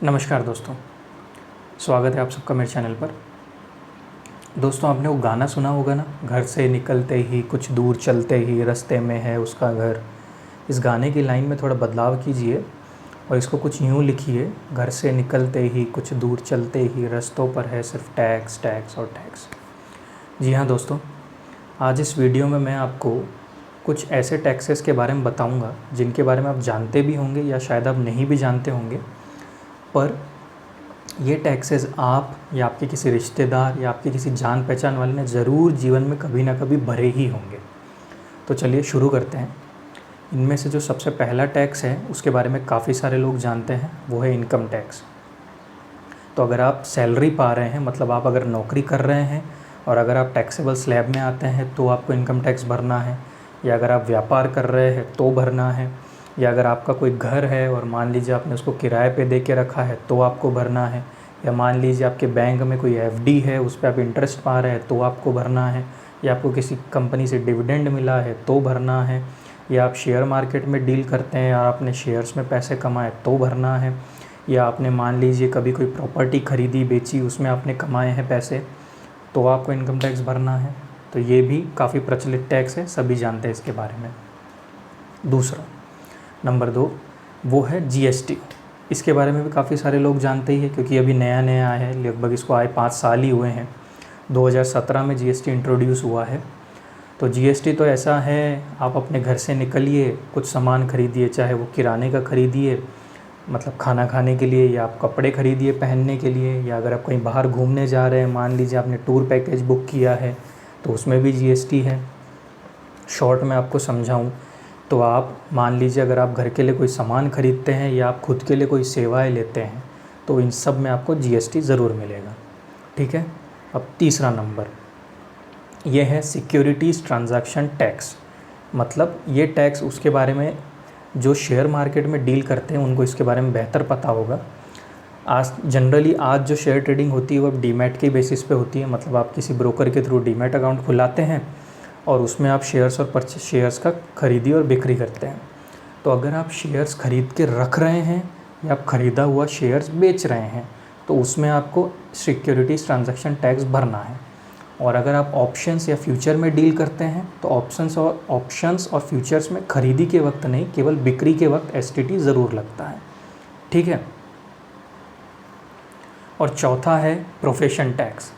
नमस्कार दोस्तों, स्वागत है आप सबका मेरे चैनल पर। दोस्तों, आपने वो गाना सुना होगा ना, घर से निकलते ही कुछ दूर चलते ही रास्ते में है उसका घर। इस गाने की लाइन में थोड़ा बदलाव कीजिए और इसको कुछ यूँ लिखिए, घर से निकलते ही कुछ दूर चलते ही रास्तों पर है सिर्फ टैक्स टैक्स और टैक्स। जी हाँ दोस्तों, आज इस वीडियो में मैं आपको कुछ ऐसे टैक्सेस के बारे में बताऊंगा जिनके बारे में आप जानते भी होंगे या शायद आप नहीं भी जानते होंगे, पर ये टैक्सेस आप या आपके किसी रिश्तेदार या आपके किसी जान पहचान वाले ने ज़रूर जीवन में कभी ना कभी भरे ही होंगे। तो चलिए शुरू करते हैं। इनमें से जो सबसे पहला टैक्स है उसके बारे में काफ़ी सारे लोग जानते हैं, वो है इनकम टैक्स। तो अगर आप सैलरी पा रहे हैं, मतलब आप अगर नौकरी कर रहे हैं और अगर आप टैक्सेबल स्लैब में आते हैं तो आपको इनकम टैक्स भरना है, या अगर आप व्यापार कर रहे हैं तो भरना है, या अगर आपका कोई घर है और मान लीजिए आपने उसको किराए पे दे के रखा है तो आपको भरना है, या मान लीजिए आपके बैंक में कोई एफडी है उस पर आप इंटरेस्ट पा रहे हैं तो आपको भरना है, या आपको किसी कंपनी से डिविडेंड मिला है तो भरना है, या आप शेयर मार्केट में डील करते हैं और आपने शेयर्स में पैसे कमाए तो भरना है, या आपने मान लीजिए कभी कोई प्रॉपर्टी ख़रीदी बेची उसमें आपने कमाए हैं पैसे तो आपको इनकम टैक्स भरना है। तो ये भी काफ़ी प्रचलित टैक्स है, सभी जानते हैं इसके बारे में। दूसरा, नंबर 2, वो है जीएसटी। इसके बारे में भी काफ़ी सारे लोग जानते ही हैं क्योंकि अभी नया नया आया है, लगभग इसको आए 5 साल ही हुए हैं। 2017 में जीएसटी इंट्रोड्यूस हुआ है। तो जीएसटी तो ऐसा है, आप अपने घर से निकलिए, कुछ सामान खरीदिए, चाहे वो किराने का खरीदिए मतलब खाना खाने के लिए, या आप कपड़े खरीदिए पहनने के लिए, या अगर आप कहीं बाहर घूमने जा रहे हैं, मान लीजिए आपने टूर पैकेज बुक किया है तो उसमें भी जीएसटी है। शॉर्ट में आपको समझाऊं तो आप मान लीजिए अगर आप घर के लिए कोई सामान खरीदते हैं या आप खुद के लिए कोई सेवाएं लेते हैं तो इन सब में आपको जीएसटी ज़रूर मिलेगा। ठीक है। अब तीसरा नंबर, ये है सिक्योरिटीज़ ट्रांजैक्शन टैक्स। मतलब ये टैक्स उसके बारे में जो शेयर मार्केट में डील करते हैं उनको इसके बारे में बेहतर पता होगा। आज जो शेयर ट्रेडिंग होती है वो डीमैट के बेसिस पे होती है, मतलब आप किसी ब्रोकर के थ्रू डीमैट अकाउंट खुलाते हैं और उसमें आप शेयर्स का खरीदी और बिक्री करते हैं। तो अगर आप शेयर्स खरीद के रख रहे हैं या आप ख़रीदा हुआ शेयर्स बेच रहे हैं तो उसमें आपको सिक्योरिटीज़ ट्रांजैक्शन टैक्स भरना है। और अगर आप ऑप्शंस या फ्यूचर में डील करते हैं तो ऑप्शंस और फ्यूचर्स में खरीदी के वक्त नहीं, केवल बिक्री के वक्त एसटीटी ज़रूर लगता है। ठीक है। और चौथा है प्रोफेशन टैक्स।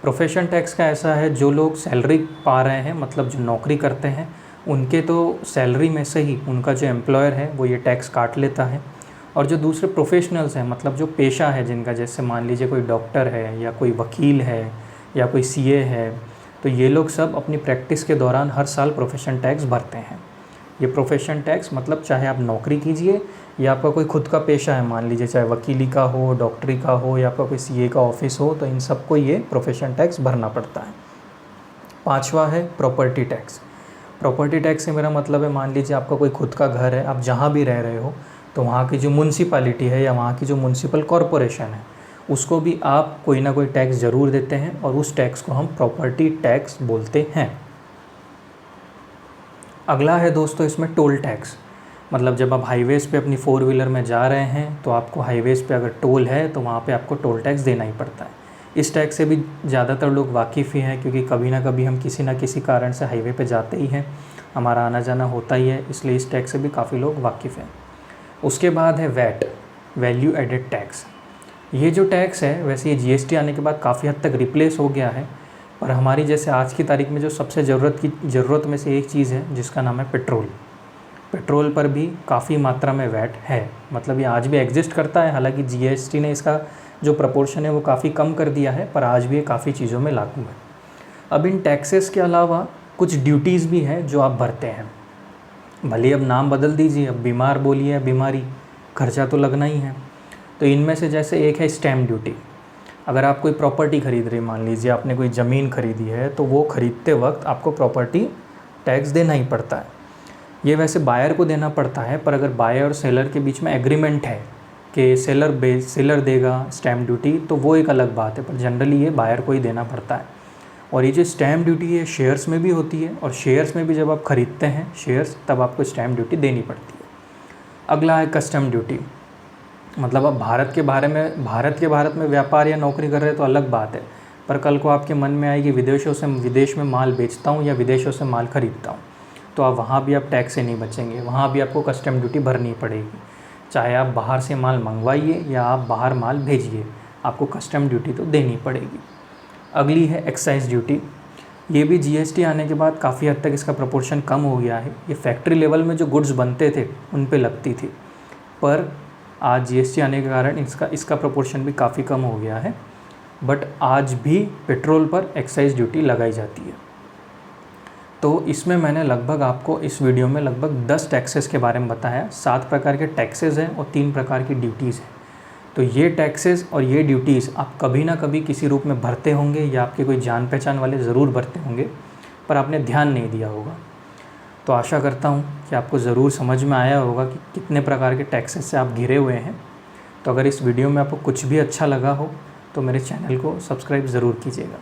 प्रोफेशन टैक्स का ऐसा है, जो लोग सैलरी पा रहे हैं, मतलब जो नौकरी करते हैं, उनके तो सैलरी में से ही उनका जो एम्प्लॉयर है वो ये टैक्स काट लेता है। और जो दूसरे प्रोफेशनल्स हैं, मतलब जो पेशा है जिनका, जैसे मान लीजिए कोई डॉक्टर है या कोई वकील है या कोई सीए है, तो ये लोग सब अपनी प्रैक्टिस के दौरान हर साल प्रोफेशन टैक्स भरते हैं। ये प्रोफेशन टैक्स मतलब चाहे आप नौकरी कीजिए या आपका कोई खुद का पेशा है, मान लीजिए चाहे वकीली का हो, डॉक्टरी का हो, या आपका कोई सीए का ऑफिस हो, तो इन सबको ये प्रोफेशन टैक्स भरना पड़ता है। पांचवा है प्रॉपर्टी टैक्स। प्रॉपर्टी टैक्स से मेरा मतलब है, मान लीजिए आपका कोई खुद का घर है, आप जहाँ भी रह रहे हो तो वहाँ की जो म्यूनसिपालिटी है या वहाँ की जो म्यूनसिपल कॉरपोरेशन है उसको भी आप कोई ना कोई टैक्स ज़रूर देते हैं और उस टैक्स को हम प्रॉपर्टी टैक्स बोलते हैं। अगला है दोस्तों इसमें टोल टैक्स। मतलब जब आप हाईवेज़ पे अपनी 4 व्हीलर में जा रहे हैं तो आपको हाईवेज़ पे अगर टोल है तो वहाँ पे आपको टोल टैक्स देना ही पड़ता है। इस टैक्स से भी ज़्यादातर लोग वाकिफ़ ही हैं क्योंकि कभी ना कभी हम किसी ना किसी कारण से हाईवे पे जाते ही हैं, हमारा आना जाना होता ही है, इसलिए इस टैक्स से भी काफ़ी लोग वाकिफ़ हैं। उसके बाद है वैट, वैल्यू एडेड टैक्स। ये जो टैक्स है, वैसे ये जीएसटी आने के बाद काफ़ी हद तक रिप्लेस हो गया है, पर हमारी जैसे आज की तारीख में जो सबसे ज़रूरत में से एक चीज़ है जिसका नाम है पेट्रोल। पेट्रोल पर भी काफ़ी मात्रा में वैट है, मतलब ये आज भी एग्जिस्ट करता है। हालांकि जीएसटी ने इसका जो प्रपोर्शन है वो काफ़ी कम कर दिया है, पर आज भी ये काफ़ी चीज़ों में लागू है। अब इन टैक्सेस के अलावा कुछ ड्यूटीज़ भी हैं जो आप भरते हैं। भले अब नाम बदल दीजिए, अब बीमार बोलिए, बीमारी, खर्चा तो लगना ही है। तो इनमें से जैसे एक है स्टैम्प ड्यूटी। अगर आप कोई प्रॉपर्टी खरीद रहे, मान लीजिए आपने कोई ज़मीन खरीदी है, तो वो ख़रीदते वक्त आपको प्रॉपर्टी टैक्स देना ही पड़ता है। ये वैसे बायर को देना पड़ता है, पर अगर बायर और सेलर के बीच में एग्रीमेंट है कि सेलर देगा स्टैम्प ड्यूटी तो वो एक अलग बात है, पर जनरली ये बायर को ही देना पड़ता है। और ये जो स्टैम्प ड्यूटी है शेयर्स में भी होती है, और शेयर्स में भी जब आप ख़रीदते हैं शेयर्स तब आपको स्टैम्प ड्यूटी देनी पड़ती है। अगला है कस्टम ड्यूटी। मतलब अब भारत में व्यापार या नौकरी कर रहे हैं तो अलग बात है, पर कल को आपके मन में आए कि विदेश में माल बेचता हूँ या विदेशों से माल ख़रीदता हूँ, तो आप वहाँ भी आप टैक्स से नहीं बचेंगे, वहाँ भी आपको कस्टम ड्यूटी भरनी पड़ेगी। चाहे आप बाहर से माल मंगवाइए या आप बाहर माल भेजिए, आपको कस्टम ड्यूटी तो देनी पड़ेगी। अगली है एक्साइज़ ड्यूटी। ये भी जीएसटी आने के बाद काफ़ी हद तक इसका प्रोपोर्शन कम हो गया है। ये फैक्ट्री लेवल में जो गुड्स बनते थे उन पे लगती थी, पर आज जीएसटी आने के कारण इसका प्रोपोर्शन भी काफ़ी कम हो गया है। बट आज भी पेट्रोल पर एक्साइज़ ड्यूटी लगाई जाती है। तो इसमें मैंने लगभग आपको इस वीडियो में लगभग 10 टैक्सेस के बारे में बताया। 7 प्रकार के टैक्सेस हैं और 3 प्रकार की ड्यूटीज़ हैं। तो ये टैक्सेस और ये ड्यूटीज़ आप कभी ना कभी किसी रूप में भरते होंगे या आपके कोई जान पहचान वाले ज़रूर भरते होंगे, पर आपने ध्यान नहीं दिया होगा। तो आशा करता हूँ कि आपको ज़रूर समझ में आया होगा कि कितने प्रकार के टैक्सेस से आप घिरे हुए हैं। तो अगर इस वीडियो में आपको कुछ भी अच्छा लगा हो तो मेरे चैनल को सब्सक्राइब ज़रूर कीजिएगा।